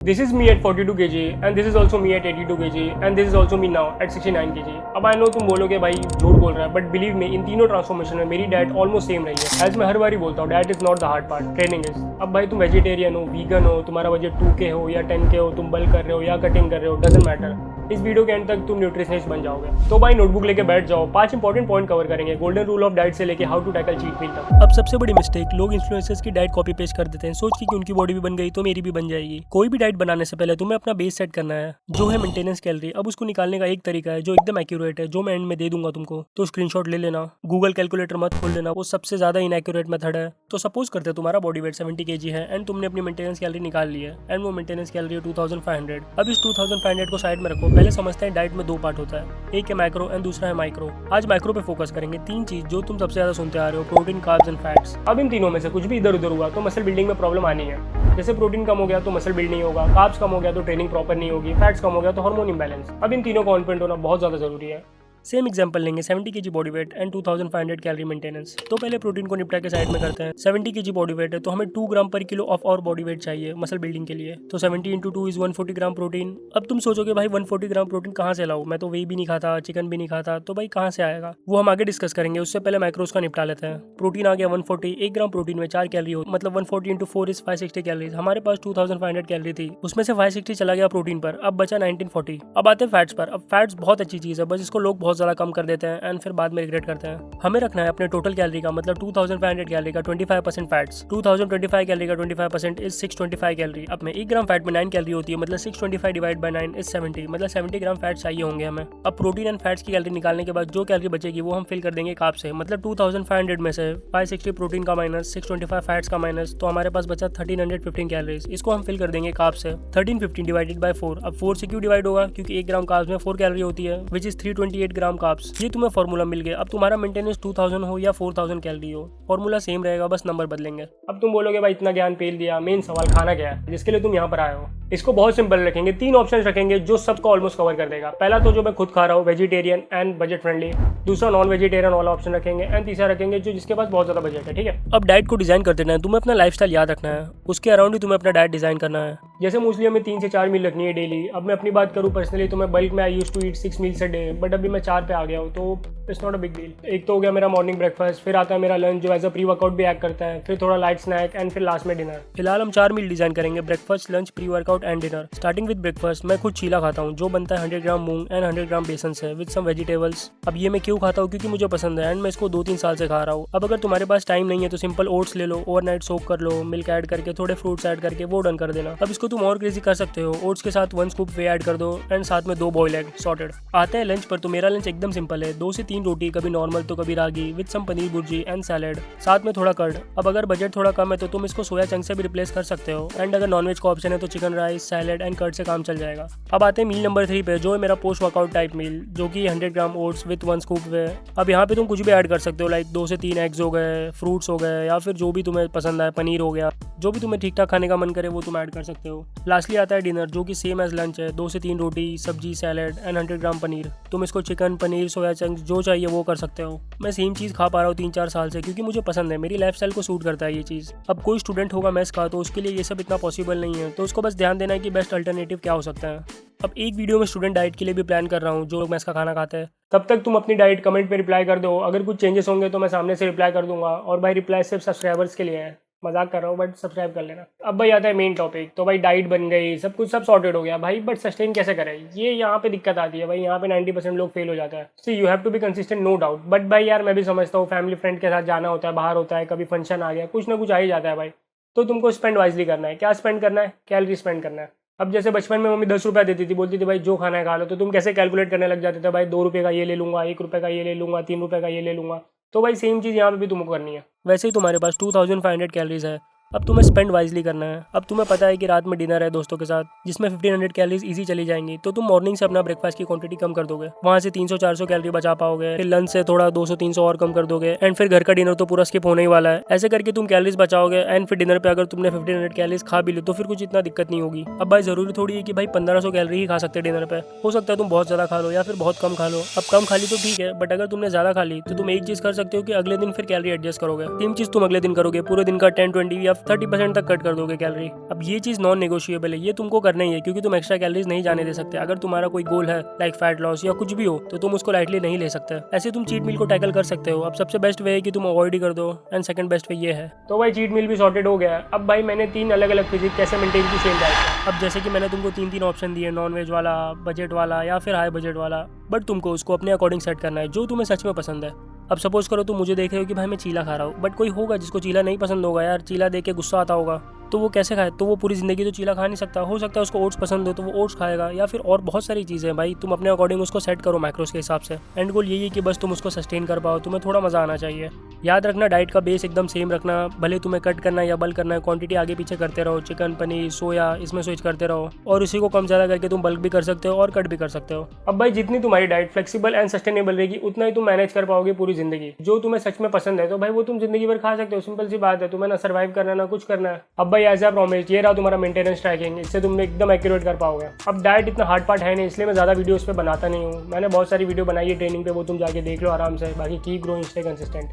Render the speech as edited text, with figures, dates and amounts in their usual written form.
This is me at 42 kg and this is also me at 82 kg and this is also me now at 69 kg. अब I know तुम बोलोगे भाई झूठ बोल रहा है, बट बिलीव मी इन तीनों ट्रांसफॉर्मेशन में मेरी डाइट ऑलमोस्ट सेम रही है. एज मैं हर बार ही बोलता हूँ, diet is not the hard part, training is. अब भाई तुम वेजिटेरियन हो, वीगन हो, तुम्हारा बजट 2K हो या 10K हो, तुम बल्क कर रहे हो या कटिंग कर रहे हो, डजंट मैटर. इस वीडियो के एंड तक तुम न्यूट्रिशनिस्ट बन जाओगे. तो भाई नोटबुक लेके बैठ जाओ, 5 इंपॉर्टेंट पॉइंट कवर करेंगे गोल्डन रूल ऑफ डाइट से लेके how to tackle cheat meal तक. अब सबसे बड़ी मिस्टेक, लोग इन्फ्लुएंसर्स की डाइट कॉपी पेस्ट कर देते हैं सोच के कि उनकी बॉडी भी बन गई तो मेरी भी बन जाएगी. कोई भी डाइट बनाने से पहले तुम्हें अपना बेस सेट करना है, जो है मेंटेनेंस कैलोरी. अब उसको निकालने का एक तरीका है जो एकदम एक्यूरेट है, जो मैं एंड में दे दूंगा तुमको. तो स्क्रीनशॉट ले लेना, गूगल कैलकुलेटर मत खोल लेना, वो सबसे ज्यादा इनएक्यूरेट मेथड है. तो सपोज करते तुम्हारा बॉडी वेट 70 kg है एंड तुमने अपनी मेंटेनेंस कैलोरी निकाल ली है एंड वो मेंटेनेंस कैलोरी है 2500. अब इस 2500 को साइड में रखो. पहले समझते हैं डाइट में 2 पार्ट होता है, एक है मैक्रो एंड दूसरा है माइक्रो. आज माइक्रो पे फोकस करेंगे. 3 चीज जो तुम सबसे ज्यादा सुनते आ रहे हो, प्रोटीन, कार्ब्स एंड फैट्स. अब इन तीनों में से कुछ भी इधर उधर हुआ तो मसल बिल्डिंग में प्रॉब्लम आनी है. जैसे प्रोटीन कम हो गया तो मसल बिल्ड नहीं होगा, कार्ब्स कम हो गया तो ट्रेनिंग प्रॉपर नहीं होगी, फैट्स कम हो गया तो हार्मोन इंबैलेंस. अब इन तीनों का ऑन पॉइंट होना बहुत ज्यादा जरूरी है. सेम एग्जांपल लेंगे, 70 kg body weight and 2500 calorie maintenance. तो पहले प्रोटीन को निपटा के साइड में करते हैं. 70 kg बॉडी वेट है तो हमें 2 ग्राम पर किलो ऑफ और बॉडी वेट चाहिए मसल बिल्डिंग के लिए. तो 70 × 2 इज 140 ग्राम प्रोटीन. अब तुम सोचोगे भाई 140 ग्राम प्रोटीन कहाँ से लाऊं, मैं तो वे भी नहीं खाता, चिकन भी नहीं खाता, तो भाई कहाँ से आएगा, वो हम आगे डिस्कस करेंगे. उससे पहले माइक्रोस का निपटा लेते हैं. प्रोटीन आ गया 140. 1 ग्राम प्रोटीन में 4 कैलोरी हो, मतलब 140 × 4 इज 560 कैलोरीज. हमारे पास 2500 कैलोरी थी, उसमें से 560 चला गया प्रोटीन पर, अब बचा 1940. अब आते हैं फैट्स पर. अब फैट्स बहुत अच्छी चीज है, बस इसको लोग बहुत ज्यादा कम कर देते हैं एंड फिर बाद में रिग्रेट करते हैं. हमें रखना है अपने टोटल कैलोरी का, मतलब 2500 कैलोरी का 25% फैट्स. 2025 कैलोरी का 25% इज 625 कैलोरी. अब में 1 ग्राम फैट में 9 कैलोरी होती है, मतलब 625 डिवाइड बाय 9 इज 70, मतलब 70 ग्राम फैट चाहिए होंगे हमें. अब प्रोटीन एंड फैट्स की कैलोरी निकालने के बाद जो कैलोरी बचेगी वो हम फिल कर देंगे कार्ब से. मतलब 2500 में से 560 प्रोटीन का माइनस, 625 फैट्स का माइनस, तो हमारे पास बचा 1315 कैलोरीज. इसको हम फिल कर देंगे कार्ब से. 1315 डिवाइडेड बाय 4. अब 4 से क्यों डिवाइड होगा, क्योंकि 1 ग्राम कार्ब्स में 4 कैलोरी होती है, विच इज 328 ग्राम कार्ब्स. ये तुम्हें फॉर्मूला मिल गया. अब तुम्हारा मेंटेनेंस 2000 हो या 4000 कैलोरी हो, फॉर्मूला सेम रहेगा, बस नंबर बदलेंगे. अब तुम बोलोगे भाई इतना ज्ञान पेल दिया, मेन सवाल खाना क्या है जिसके लिए तुम यहाँ पर आए हो. इसको बहुत सिंपल रखेंगे. 3 ऑप्शंस रखेंगे जो सबको ऑलमोस्ट कवर कर देगा. पहला तो जो मैं खुद खा रहा हूँ, वेजिटेरियन एंड बजट फ्रेंडली. दूसरा नॉन वेजिटेरियन वाला ऑप्शन रखेंगे एंड तीसरा रखेंगे जो जिसके पास बहुत ज्यादा बजट है. ठीक है. अब डाइट को डिजाइन कर देना है, तुम्हें अपना लाइफस्टाइल याद रखना है, उसके अराउंड ही तुम्हें अपना डाइट डिजाइन करना है. जैसे मोस्टली हमें 3 से 4 मील रखनी है डेली. अब मैं अपनी बात करूँ पर्सनली तो मैं बल्क में I use to eat 6 meals a day, but अभी मैं 4 पे आ गया हूँ, तो it's not a big deal. एक तो हो गया मेरा मॉर्निंग ब्रेकफास्ट, फिर आता है मेरा लंच जो एज अ प्री वर्कआउट भी एक्ट करता है, फिर थोड़ा लाइट स्नैक एंड फिर लास्ट में डिनर. फिलहाल हम 4 मील डिजाइन करेंगे, breakfast, lunch, pre workout and dinner. Starting with breakfast. मैं खुद चीला खाता हूँ जो बनता है 100 ग्राम मूंग एंड 100 ग्राम बेसन से विद सम वेजिटेबल्स. अब ये मैं क्यों खाता हूँ, क्योंकि मुझे पसंद है एंड मैं इसको 2-3 साल से खा रहा हूँ. अब अगर तुम्हारे पास टाइम नहीं है तो सिंपल ओट्स ले लो, ओवरनाइट सोक कर लो, मिल्क ऐड करके, थोड़े फ्रूट्स ऐड करके वो डन कर देना. अब इसको तुम और क्रेजी कर सकते हो, ओट्स के साथ 1 स्कूप वे ऐड कर दो एंड साथ में 2 बॉयल एग. सॉर्टेड. आते हैं लंच पर. तो मेरा लंच एकदम सिंपल है, 2 से 3 रोटी, कभी नॉर्मल तो कभी ragi, with some paneer bhurji and salad, साथ में थोड़ा कर्ड. अब अगर बजट थोड़ा कम है तो तुम इसको सोया चंक से भी रिप्लेस कर सकते हो एंड अगर नॉनवेज का ऑप्शन है तो chicken rice, salad and curd से काम चल जाएगा. अब आते हैं मील नंबर 3 पे, जो है मेरा पोस्ट वर्कआउट टाइप मील, जो कि 100 ग्राम ओट्स विद 1 स्कूप वे. अब यहाँ पे तुम कुछ भी ऐड कर सकते हो, लाइक 2 से 3 एग्स हो गए, फ्रूट्स हो गए, या फिर जो भी तुम्हें पसंद आए, पनीर हो गया, जो भी तुम्हें ठीक ठाक खाने का मन करे वो तुम ऐड कर सकते हो. लास्टली आता है डिनर, जो कि सेम एज लंच है, 2 से 3 रोटी, सब्जी, सैलेड एंड 100 ग्राम पनीर. तुम इसको चिकन, पनीर, सोया चंक्स जो चाहिए वो कर सकते हो. मैं सेम चीज़ खा पा रहा हूँ 3-4 साल से, क्योंकि मुझे पसंद है, मेरी लाइफस्टाइल को सूट करता है ये चीज़. अब कोई स्टूडेंट होगा मेस का तो उसके लिए ये सब इतना पॉसिबल नहीं है, तो उसको बस ध्यान देना है कि बेस्ट अल्टरनेटिव क्या हो सकता है. अब एक वीडियो में स्टूडेंट डाइट के लिए भी प्लान कर रहा हूँ जो लोग मेस का खाना खाते हैं. तब तक तुम अपनी डाइट कमेंट पे रिप्लाई कर दो. अगर कुछ चेंजेस होंगे तो मैं सामने से रिप्लाई कर दूंगा. और भाई रिप्लाई सिर्फ सब्सक्राइबर्स के लिए है, मजाक कर रहा हूँ, बट सब्सक्राइब कर लेना. अब भाई आता है मेन टॉपिक. तो भाई डाइट बन गई, सब कुछ सब सॉर्टेड हो गया भाई, बट सस्टेन कैसे करें, ये यहाँ पे दिक्कत आती है भाई. यहाँ पे 90% लोग फेल हो जाता है. See you have to be consistent, no doubt, but भाई यार मैं भी समझता हूँ फैमिली फ्रेंड के साथ जाना होता है, बाहर होता है, कभी फंक्शन आ गया, कुछ ना कुछ आ ही जाता है भाई. तो तुमको स्पेंड वाइजली करना है. क्या स्पेंड करना है, कैलोरी स्पेंड करना है. अब जैसे बचपन में मम्मी 10 रुपया देती थी, बोलती थी भाई जो खाना है खा लो, तो तुम कैसे कैलकुलेट करने लग जाते थे, भाई 2 रुपये का ये ले लूंगा, 1 रुपये का ये ले लूंगा, 3 रुपये का ये ले लूंगा. तो भाई सेम चीज़ यहाँ पे भी तुमको करनी है. वैसे ही तुम्हारे पास 2500 कैलोरीज है, अब तुम्हें स्पेंड वाइजली करना है. अब तुम्हें पता है कि रात में डिनर है दोस्तों के साथ, जिसमें 1500 कैलोरीज इजी चली जाएंगी, तो तुम मॉर्निंग से अपना ब्रेकफास्ट की क्वांटिटी कम कर दोगे, वहाँ से 300-400 कैलोरी बचा पाओगे. फिर लंच से थोड़ा 200-300 और कम कर दोगे एंड फिर घर का डिनर तो पूरा स्किप होने ही वाला है. ऐसे करके तुम कैलोरीज बचाओगे एंड फिर डिनर पे अगर तुमने 1500 कैलोरीज खा भी ली तो फिर कुछ इतना दिक्कत नहीं होगी. अब भाई जरूरी थोड़ी है कि भाई 1500 कैलोरी ही खा सकते डिनर पे. हो सकता है तुम बहुत ज़्यादा खा लो या फिर बहुत कम खा लो. अब कम खा ली तो ठीक है, बट अगर तुमने ज़्यादा खा ली तो तुम एक चीज़ कर सकते हो कि अगले दिन फिर कैलोरी एडजस्ट करोगे. सेम चीज़ तुम अगले दिन करोगे, पूरे दिन का 10-20 या सिर्फ 30% तक कट कर दोगे कैलोरी। अब ये चीज़ नॉन नेगोशिएबल है, ये तुमको करना ही है क्योंकि तुम एक्स्ट्रा कैलोरीज नहीं जाने दे सकते। अगर तुम्हारा कोई गोल है लाइक फैट लॉस या कुछ भी हो तो तुम उसको लाइटली नहीं ले सकते। ऐसे तुम चीट मील को टैकल कर सकते हो। अब सबसे बेस्ट वे है कि तुम अवॉइड ही कर दो एंड सेकंड बेस्ट वे ये है। तो भाई चीट मील भी सॉर्टेड हो गया। अब भाई मैंने 3 अलग अलग फिजिक कैसे मेंटेन की सेम डाइट। अब जैसे कि मैंने तुमको 3 ऑप्शन दिए, नॉन वेज वाला, बजट वाला या फिर हाई बजट वाला, बट तुमको उसको अपने अकॉर्डिंग सेट करना है जो तुम्हें सच में पसंद है। अब सपोज करो तुम मुझे देख रहे हो कि भाई मैं चीला खा रहा हूँ, बट कोई होगा जिसको चीला नहीं पसंद होगा यार, चीला देख के गुस्सा आता होगा, तो वो कैसे खाए? तो वो पूरी ज़िंदगी तो चीला खा नहीं सकता। हो सकता है उसको ओट्स पसंद हो तो वो ओट्स खाएगा, या फिर और बहुत सारी चीज़ें हैं भाई। तुम अपने अकॉर्डिंग उसको सेट करो मैक्रोस के हिसाब से। एंड गोल यही है कि बस तुम उसको सस्टेन कर पाओ, तुम्हें थोड़ा मज़ा आना चाहिए। याद रखना डाइट का बेस एकदम सेम रखना, भले तुम्हें कट करना है या बल्क करना है, क्वांटिटी आगे पीछे करते रहो, चिकन, पनीर, सोया, इसमें स्विच करते रहो, और उसी को कम ज़्यादा करके तुम बल्क भी कर सकते हो और कट भी कर सकते हो। अब भाई जितनी तुम्हारी डाइट फ्लेक्सिबल एंड सस्टेनेबल रहेगी उतना ही तुम मैनेज कर पाओगे पूरी जिंदगी। जो तुम्हें सच में पसंद है तो भाई वो तुम जिंदगी भर खा सकते हो। सिंपल सी बात है, तुम्हें ना सर्वाइव करना ना कुछ करना है। अब भाई एज ए प्रॉमिस ये रहा तुम्हारा मेंटेनेंस ट्रैकिंग, इससे तुम एकदम एक्यूरेट कर पाओगे। अब डाइट इतना हार्ड पार्ट है नहीं, इसलिए मैं ज़्यादा वीडियोस पे बनाता नहीं हूँ। मैंने बहुत सारी वीडियो बनाई है ट्रेनिंग पे, वो तुम जाके देख लो आराम से। बाकी कीप ग्रोइंग, स्टे कंसिस्टेंट।